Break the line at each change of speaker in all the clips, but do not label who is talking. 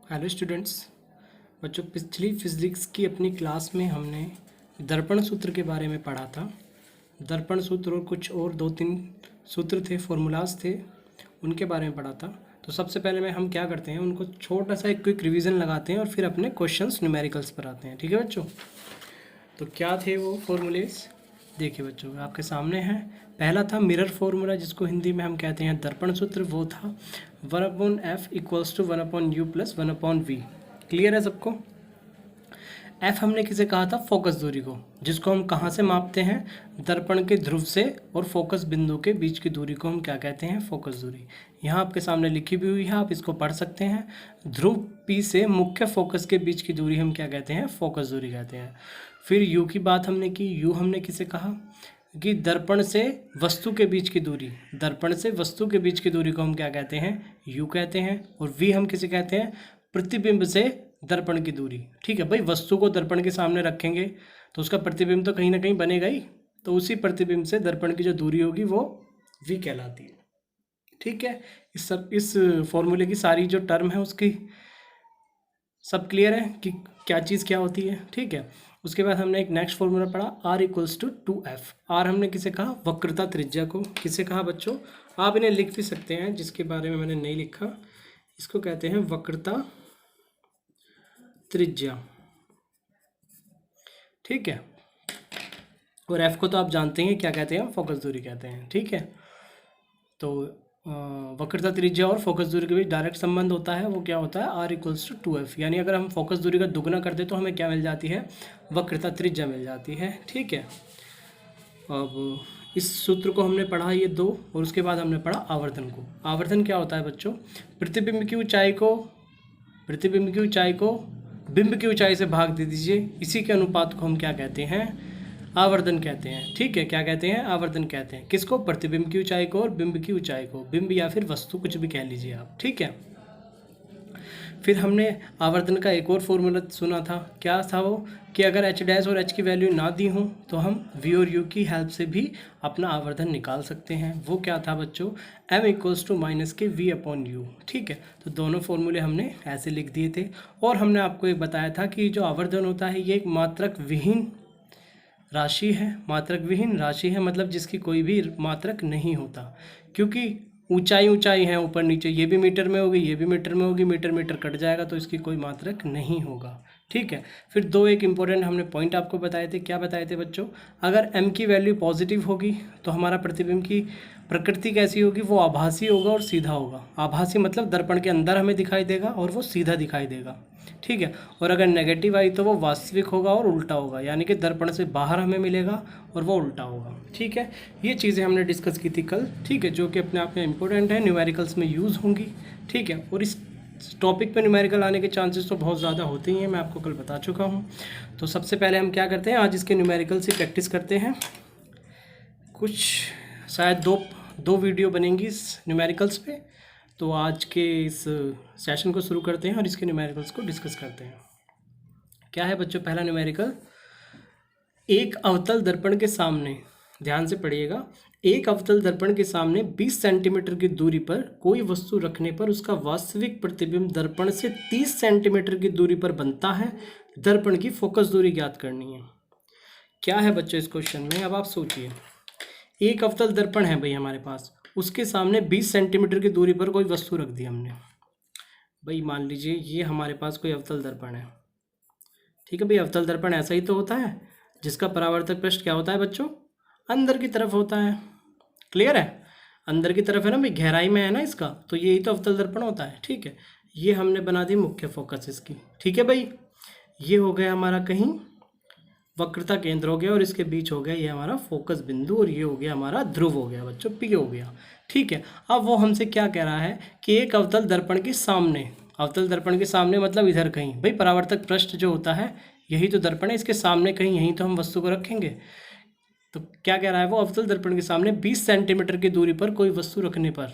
Hello students. बच्चों, पिछली physics की अपनी क्लास में हमने दर्पण सूत्र के बारे में पढ़ा था। दर्पण सूत्र और कुछ और दो तीन सूत्र थे, फॉर्मूलाज थे, उनके बारे में पढ़ा था। तो सबसे पहले में हम क्या करते हैं, उनको छोटा सा एक क्विक रिवीजन लगाते हैं और फिर अपने क्वेश्चंस न्यूमेरिकल्स पर आते हैं। ठीक है बच्चों? तो क्या थे वो फॉर्मूलेज? देखिए बच्चों, आपके सामने है। पहला था मिरर फॉर्मूला, जिसको हिंदी में हम कहते हैं दर्पण सूत्र। वो था 1/f equals to 1/u plus 1/v। Clear है सबको? एफ हमने किसे कहा था? फोकस दूरी को, जिसको हम कहाँ से मापते हैं? दर्पण के ध्रुव से और फोकस बिंदु के बीच की दूरी को हम क्या कहते हैं? फोकस दूरी। यहाँ आपके सामने लिखी भी हुई है, आप इसको पढ़ सकते हैं। ध्रुव पी से मुख्य फोकस के बीच की दूरी हम क्या कहते हैं? फोकस दूरी कहते हैं। फिर यू की बात हमने की। यू हमने किसे कहा? कि दर्पण से वस्तु के बीच की दूरी, दर्पण से वस्तु के बीच की दूरी को हम क्या कहते हैं? यू कहते हैं। और वी हम किसे कहते हैं? प्रतिबिंब से दर्पण की दूरी। ठीक है भाई, वस्तु को दर्पण के सामने रखेंगे तो उसका प्रतिबिंब तो कहीं ना कहीं बनेगा ही, तो उसी प्रतिबिंब से दर्पण की जो दूरी होगी वो वी कहलाती है। ठीक है, इस फॉर्मूले की सारी जो टर्म है उसकी सब क्लियर है कि क्या चीज़ क्या होती है। ठीक है, उसके बाद हमने एक नेक्स्ट फॉर्मूला पढ़ा, R equals to 2f। R हमने किसे कहा? वक्रता त्रिज्या को। किसे कहा बच्चों? आप इन्हें लिख भी सकते हैं, जिसके बारे में मैंने नहीं लिखा, इसको कहते हैं वक्रता त्रिज्या। ठीक है, और एफ को तो आप जानते हैं क्या कहते हैं? फोकस दूरी कहते हैं। ठीक है, तो वक्रता त्रिज्या और फोकस दूरी के बीच डायरेक्ट संबंध होता है, वो क्या होता है? R equals to 2f। यानी अगर हम फोकस दूरी का दुगना कर दे तो हमें क्या मिल जाती है? वक्रता त्रिज्या मिल जाती है। ठीक है, अब इस सूत्र को हमने पढ़ा ये दो, और उसके बाद हमने पढ़ा आवर्धन को। आवर्धन क्या होता है बच्चों? प्रतिबिंब की ऊंचाई को बिंब की ऊंचाई से भाग दे दीजिए, इसी के अनुपात को हम क्या कहते हैं? आवर्धन कहते हैं। ठीक है, क्या कहते हैं? आवर्धन कहते हैं। किसको? प्रतिबिंब की ऊंचाई को और बिंब की ऊंचाई को। बिंब या फिर वस्तु, कुछ भी कह लीजिए आप। ठीक है, फिर हमने आवर्धन का एक और फॉर्मूला सुना था। क्या था वो? कि अगर एच डैश और एच की वैल्यू ना दी हो तो हम वी और यू की हेल्प से भी अपना आवर्धन निकाल सकते हैं। वो क्या था बच्चों? एम इक्वल्स टू माइनस के वी अपॉन यू। ठीक है, तो दोनों फॉर्मूले हमने ऐसे लिख दिए थे। और हमने आपको एक बताया था कि जो आवर्धन होता है ये एक मात्रक विहीन राशि है। मात्रक विहीन राशि है मतलब जिसकी कोई भी मात्रक नहीं होता, क्योंकि ऊंचाई है ऊपर नीचे, ये भी मीटर में होगी, ये भी मीटर में होगी, मीटर मीटर कट जाएगा तो इसकी कोई मात्रक नहीं होगा। ठीक है, फिर दो एक इंपॉर्टेंट हमने पॉइंट आपको बताए थे। क्या बताए थे बच्चों? अगर m की वैल्यू पॉजिटिव होगी तो हमारा प्रतिबिंब की प्रकृति कैसी होगी? वो आभासी होगा और सीधा होगा। आभासी मतलब दर्पण के अंदर हमें दिखाई देगा और वो सीधा दिखाई देगा। ठीक है, और अगर नेगेटिव आई तो वो वास्तविक होगा और उल्टा होगा, यानी कि दर्पण से बाहर हमें मिलेगा और वो उल्टा होगा। ठीक है, ये चीज़ें हमने डिस्कस की थी कल। ठीक है, जो कि अपने आप में इंपॉर्टेंट है, न्यूमेरिकल्स में यूज़ होंगी। ठीक है, और इस टॉपिक पे न्यूमेरिकल आने के चांसेस तो बहुत ज़्यादा होते ही हैं, मैं आपको कल बता चुका हूँ। तो सबसे पहले हम क्या करते हैं, आज इसके न्यूमेरिकल से प्रैक्टिस करते हैं। कुछ शायद दो वीडियो बनेंगी इस न्यूमेरिकल्स पे। तो आज के इस सेशन को शुरू करते हैं और इसके न्यूमेरिकल्स को डिस्कस करते हैं। क्या है बच्चों पहला न्यूमेरिकल? एक अवतल दर्पण के सामने, ध्यान से पढ़िएगा, एक अवतल दर्पण के सामने 20 सेंटीमीटर की दूरी पर कोई वस्तु रखने पर उसका वास्तविक प्रतिबिंब दर्पण से 30 सेंटीमीटर की दूरी पर बनता है। दर्पण की फोकस दूरी ज्ञात करनी है। क्या है बच्चों इस क्वेश्चन में? अब आप सोचिए, एक अवतल दर्पण है भाई हमारे पास, उसके सामने 20 सेंटीमीटर की दूरी पर कोई वस्तु रख दी हमने। भाई मान लीजिए ये हमारे पास कोई अवतल दर्पण है। ठीक है भाई, अवतल दर्पण ऐसा ही तो होता है जिसका परावर्तक पृष्ठ क्या होता है बच्चों? अंदर की तरफ होता है। क्लियर है? अंदर की तरफ है ना भाई, गहराई में है ना इसका, तो यही तो अवतल दर्पण होता है। ठीक है, ये हमने बना दी मुख्य फोकस इसकी। ठीक है भाई, ये हो गया हमारा कहीं वक्रता केंद्र हो गया, और इसके बीच हो गया ये हमारा फोकस बिंदु, और ये हो गया हमारा ध्रुव हो गया बच्चों, पी हो गया। ठीक है, अब वो हमसे क्या कह रहा है कि एक अवतल दर्पण के सामने, अवतल दर्पण के सामने मतलब इधर कहीं, भाई परावर्तक पृष्ठ जो होता है यही तो दर्पण है, इसके सामने कहीं यहीं तो हम वस्तु को रखेंगे। तो क्या कह रहा है वो? अवतल दर्पण के सामने 20 सेंटीमीटर की दूरी पर कोई वस्तु रखने पर,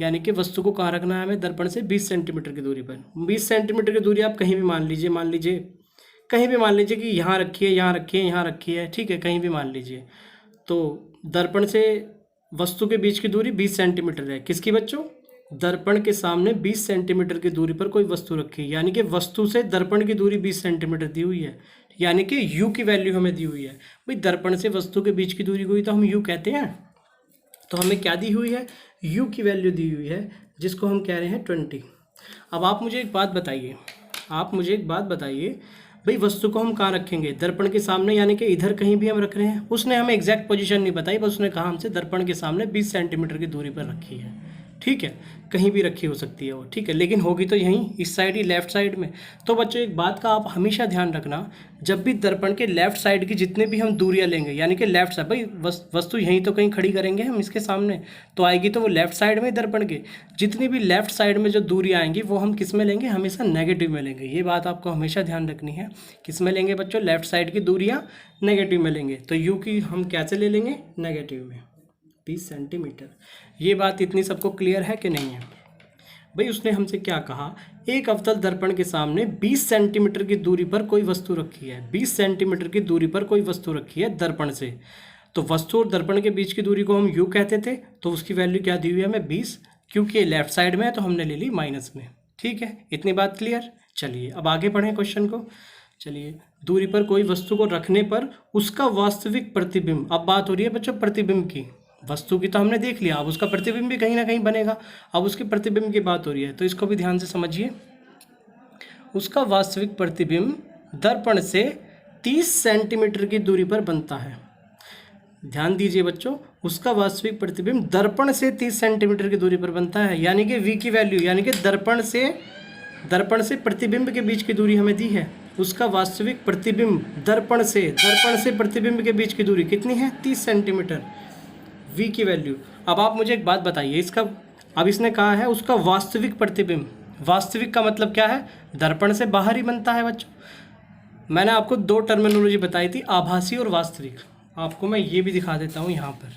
यानी कि वस्तु को कहाँ रखना है हमें? दर्पण से 20 सेंटीमीटर की दूरी पर। 20 सेंटीमीटर की दूरी आप कहीं भी मान लीजिए कहीं भी मान लीजिए कि यहाँ रखिए, यहाँ रखिए, यहाँ रखिए। ठीक है, कहीं भी मान लीजिए। तो दर्पण से वस्तु के बीच की दूरी 20 सेंटीमीटर है। किसकी बच्चों? दर्पण के सामने 20 सेंटीमीटर की दूरी पर कोई वस्तु रखी है, यानी कि वस्तु से दर्पण की दूरी 20 सेंटीमीटर दी हुई है, यानी कि u की वैल्यू हमें दी हुई है। भाई दर्पण से वस्तु के बीच की दूरी को ही तो हम u कहते हैं, तो हमें क्या दी हुई है, u की वैल्यू दी हुई है, जिसको हम कह रहे हैं 20। अब आप मुझे एक बात बताइए, भाई वस्तु को हम कहाँ रखेंगे, दर्पण के सामने, यानी कि इधर कहीं भी हम रख रहे हैं। उसने हमें एग्जैक्ट पोजीशन नहीं बताई, बस उसने कहा हमसे दर्पण के सामने 20 सेंटीमीटर की दूरी पर रखी है, ठीक है, कहीं भी रखी हो सकती है वो, ठीक है, लेकिन होगी तो यहीं इस साइड ही, लेफ्ट साइड में। तो बच्चों एक बात का आप हमेशा ध्यान रखना, जब भी दर्पण के लेफ्ट साइड की जितने भी हम दूरियां लेंगे, यानी कि लेफ्ट साइड, भाई वस्तु यहीं तो कहीं खड़ी करेंगे हम इसके सामने, तो आएगी तो वो लेफ्ट साइड में दर्पण के, जितनी भी लेफ्ट साइड में जो दूरियां आएंगी वो हम किस में लेंगे, हमेशा नेगेटिव में लेंगे। ये बात आपको हमेशा ध्यान रखनी है, किस में लेंगे बच्चों, लेफ्ट साइड की दूरियाँ नेगेटिव में लेंगे। तो यू की हम कैसे ले लेंगे, नेगेटिव में, 20 सेंटीमीटर। ये बात इतनी सबको क्लियर है कि नहीं है। भाई उसने हमसे क्या कहा, एक अवतल दर्पण के सामने 20 सेंटीमीटर की दूरी पर कोई वस्तु रखी है, 20 सेंटीमीटर की दूरी पर कोई वस्तु रखी है दर्पण से। तो वस्तु और दर्पण के बीच की दूरी को हम यू कहते थे, तो उसकी वैल्यू क्या दी हुई है हमें, 20, क्योंकि लेफ्ट साइड में है तो हमने ले ली माइनस में। ठीक है, इतनी बात क्लियर। चलिए अब आगे पढ़ें क्वेश्चन को। चलिए, दूरी पर कोई वस्तु को रखने पर उसका वास्तविक प्रतिबिंब, अब बात हो रही है बच्चों प्रतिबिंब की, वस्तु की तो हमने देख लिया, अब उसका प्रतिबिंब भी कहीं ना कहीं बनेगा, अब उसके प्रतिबिंब की बात हो रही है, तो इसको भी ध्यान से समझिए। उसका वास्तविक प्रतिबिंब दर्पण से 30 सेंटीमीटर की दूरी पर बनता है। ध्यान दीजिए बच्चों, उसका वास्तविक प्रतिबिंब दर्पण से 30 सेंटीमीटर की दूरी पर बनता है, यानी कि v की वैल्यू, यानी कि दर्पण से प्रतिबिंब के बीच की दूरी हमें दी है। उसका वास्तविक प्रतिबिंब दर्पण से प्रतिबिंब के बीच की दूरी कितनी है, 30 सेंटीमीटर, v की वैल्यू। अब आप मुझे एक बात बताइए, इसका, अब इसने कहा है उसका वास्तविक प्रतिबिंब, वास्तविक का मतलब क्या है, दर्पण से बाहर ही बनता है बच्चों। मैंने आपको दो टर्मिनोलॉजी बताई थी, आभासी और वास्तविक, आपको मैं ये भी दिखा देता हूँ यहाँ पर,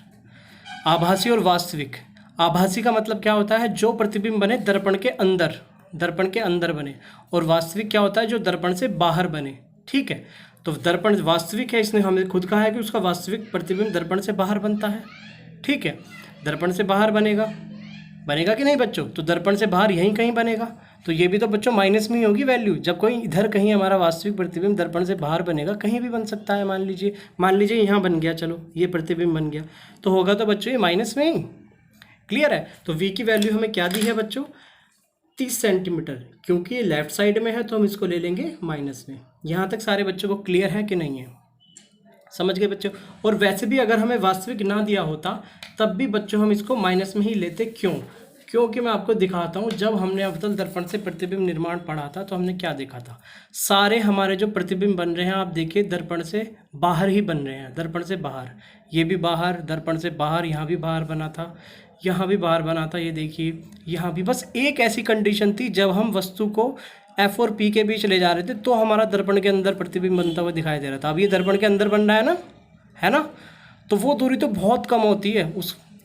आभासी और वास्तविक। आभासी का मतलब क्या होता है, जो प्रतिबिंब बने दर्पण के अंदर बने, और वास्तविक क्या होता है, जो दर्पण से बाहर बने। ठीक है, तो दर्पण वास्तविक है, इसने हमें खुद कहा है कि उसका वास्तविक प्रतिबिंब दर्पण से बाहर बनता है। ठीक है, दर्पण से बाहर बनेगा कि नहीं बच्चों, तो दर्पण से बाहर यहीं कहीं बनेगा, तो ये भी तो बच्चों माइनस में ही होगी वैल्यू। जब कोई इधर कहीं हमारा वास्तविक प्रतिबिंब दर्पण से बाहर बनेगा, कहीं भी बन सकता है, मान लीजिए यहाँ बन गया, चलो ये प्रतिबिंब बन गया, तो होगा तो बच्चों ये माइनस में ही। क्लियर है, तो v की वैल्यू हमें क्या दी है बच्चों, 30 सेंटीमीटर, क्योंकि ये लेफ्ट साइड में है तो हम इसको ले लेंगे माइनस में। यहाँ तक सारे बच्चों को क्लियर है कि नहीं है, समझ गए बच्चों। और वैसे भी अगर हमें वास्तविक ना दिया होता तब भी बच्चों हम इसको माइनस में ही लेते, क्योंकि मैं आपको दिखाता हूँ, जब हमने अवतल दर्पण से प्रतिबिंब निर्माण पढ़ा था तो हमने क्या देखा था, सारे हमारे जो प्रतिबिंब बन रहे हैं आप देखिए दर्पण से बाहर ही बन रहे हैं, दर्पण से बाहर, ये भी बाहर, दर्पण से बाहर, यहाँ भी बाहर बना था, यहाँ भी बाहर बना था, ये देखिए यहाँ भी। बस एक ऐसी कंडीशन थी, जब हम वस्तु को F और P के बीच ले जा रहे थे तो हमारा दर्पण के अंदर प्रतिबिंब बनता हुआ दिखाई दे रहा था। अब ये दर्पण के अंदर बन रहा है ना, तो वो दूरी तो बहुत कम होती है,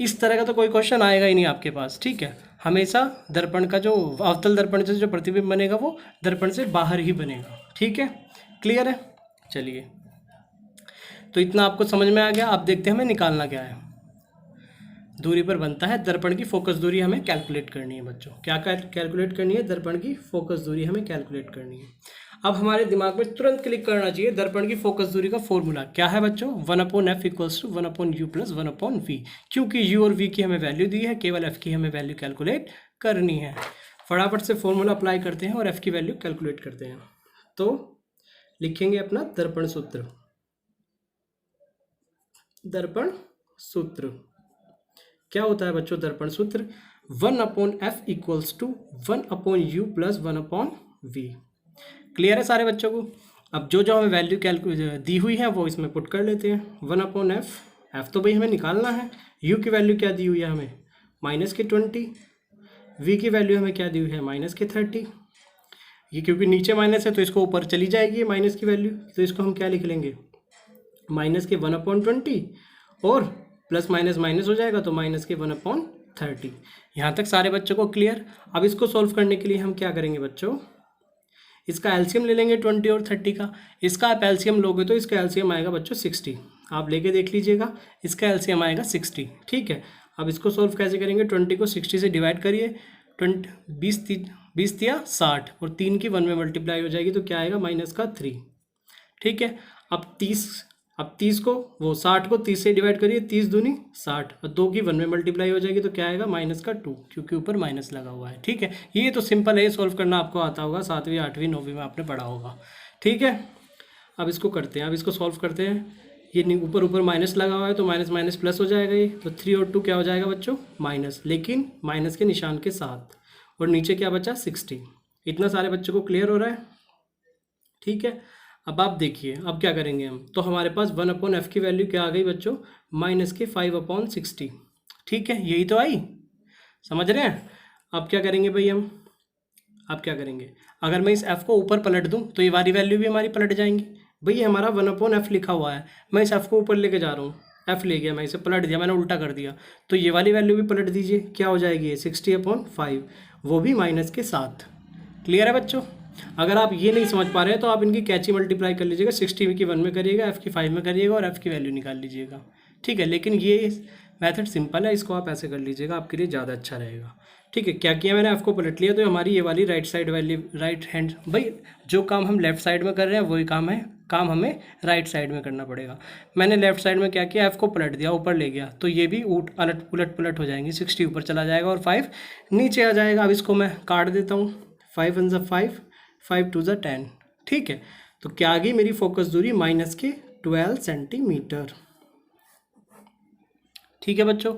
इस तरह का तो कोई क्वेश्चन आएगा ही नहीं आपके पास। ठीक है, हमेशा दर्पण का जो अवतल दर्पण से जो प्रतिबिंब बनेगा वो दर्पण से बाहर ही बनेगा। ठीक है, क्लियर है। चलिए, तो इतना आपको समझ में आ गया। अब देखते हैं हमें निकालना क्या है। दूरी पर बनता है, दर्पण की फोकस दूरी हमें कैलकुलेट करनी है बच्चों। क्या कैलकुलेट करनी है, दर्पण की फोकस दूरी हमें कैलकुलेट करनी है। अब हमारे दिमाग में तुरंत क्लिक करना चाहिए, दर्पण की फोकस दूरी का फॉर्मूला क्या है बच्चों, 1/f equals to 1/u plus 1/v, क्योंकि u और v की हमें वैल्यू दी है, केवल f की हमें वैल्यू कैलकुलेट करनी है। फटाफट से फॉर्मूला अप्लाई करते हैं और f की वैल्यू कैलकुलेट करते हैं। तो लिखेंगे अपना दर्पण सूत्र क्या होता है बच्चों, दर्पण सूत्र 1/f equals to 1/u plus 1/v। Clear है सारे बच्चों को। अब जो हमें वैल्यू दी हुई है वो इसमें पुट कर लेते हैं। 1/f, f तो भाई हमें निकालना है, u की वैल्यू क्या दी हुई है हमें, -20, v की वैल्यू हमें क्या दी हुई है, -30। ये क्योंकि नीचे माइनस है तो इसको ऊपर चली जाएगी माइनस की वैल्यू, तो इसको हम क्या लिख लेंगे, -1/20 और प्लस माइनस माइनस हो जाएगा तो -1/30। यहाँ तक सारे बच्चों को क्लियर। अब इसको सॉल्व करने के लिए हम क्या करेंगे बच्चों, इसका एलसीएम ले लेंगे 20 और 30 का। इसका आप एलसीएम लोगे तो इसका एलसीएम आएगा बच्चों 60, आप लेके देख लीजिएगा, इसका एलसीएम आएगा 60। ठीक है, अब इसको सॉल्व कैसे करेंगे, 20 को 60 से डिवाइड करिए, बीस तिया 60 और 3 की 1 में मल्टीप्लाई हो जाएगी तो क्या आएगा माइनस का 3। ठीक है, अब 30 को वो 60 को 30 से डिवाइड करिए, 30 दूनी 60 और 2 की 1 में मल्टीप्लाई हो जाएगी तो क्या आएगा माइनस का 2, क्योंकि ऊपर माइनस लगा हुआ है। ठीक है, ये तो सिंपल है, सॉल्व करना आपको आता होगा, 7वीं 8वीं 9वीं में आपने पढ़ा होगा। ठीक है, अब इसको करते हैं, अब इसको सॉल्व करते हैं। ये ऊपर ऊपर माइनस लगा हुआ है तो माइनस माइनस प्लस हो जाएगा, ये तो 3 और 2 क्या हो जाएगा बच्चों माइनस, लेकिन माइनस के निशान के साथ, और नीचे क्या बचा 60। इतना सारे बच्चों को क्लियर हो रहा है? ठीक है, अब आप देखिए अब क्या करेंगे हम, तो हमारे पास 1/f की वैल्यू क्या आ गई बच्चों माइनस के 5/60। ठीक है, यही तो आई, समझ रहे हैं? अब क्या करेंगे भाई हम, अब क्या करेंगे, अगर मैं इस f को ऊपर पलट दूं तो ये वाली वैल्यू भी हमारी पलट जाएंगी। भाई ये हमारा 1/f लिखा हुआ है, मैं इस f को ऊपर लेके जा रहा हूँ, f ले गया, मैं इसे पलट दिया, मैंने उल्टा कर दिया, तो ये वाली वैल्यू भी पलट दीजिए, क्या हो जाएगी ये 60/5, वो भी माइनस के साथ। क्लियर है बच्चों? अगर आप ये नहीं समझ पा रहे हैं तो आप इनकी कैची मल्टीप्लाई कर लीजिएगा, 60 की 1 में करिएगा, f की 5 में करिएगा और f की वैल्यू निकाल लीजिएगा। ठीक है, लेकिन ये मेथड सिंपल है, इसको आप ऐसे कर लीजिएगा, आपके लिए ज़्यादा अच्छा रहेगा। ठीक है, क्या किया मैंने, f को पलट लिया, तो हमारी ये वाली right side value, right hand, भाई जो काम हम लेफ्ट साइड में कर रहे हैं वही काम हमें राइट साइड में करना पड़ेगा। मैंने लेफ्ट साइड में क्या किया, f को पलट दिया, ऊपर ले गया, तो ये भी उलट पुलट हो जाएंगी, 60 ऊपर चला जाएगा और 5 नीचे आ जाएगा। अब इसको मैं काट देता हूँ, 5 1 5, 5 2 10। ठीक है, तो क्या आ गई मेरी फोकस दूरी माइनस के 12 सेंटीमीटर। ठीक है बच्चों,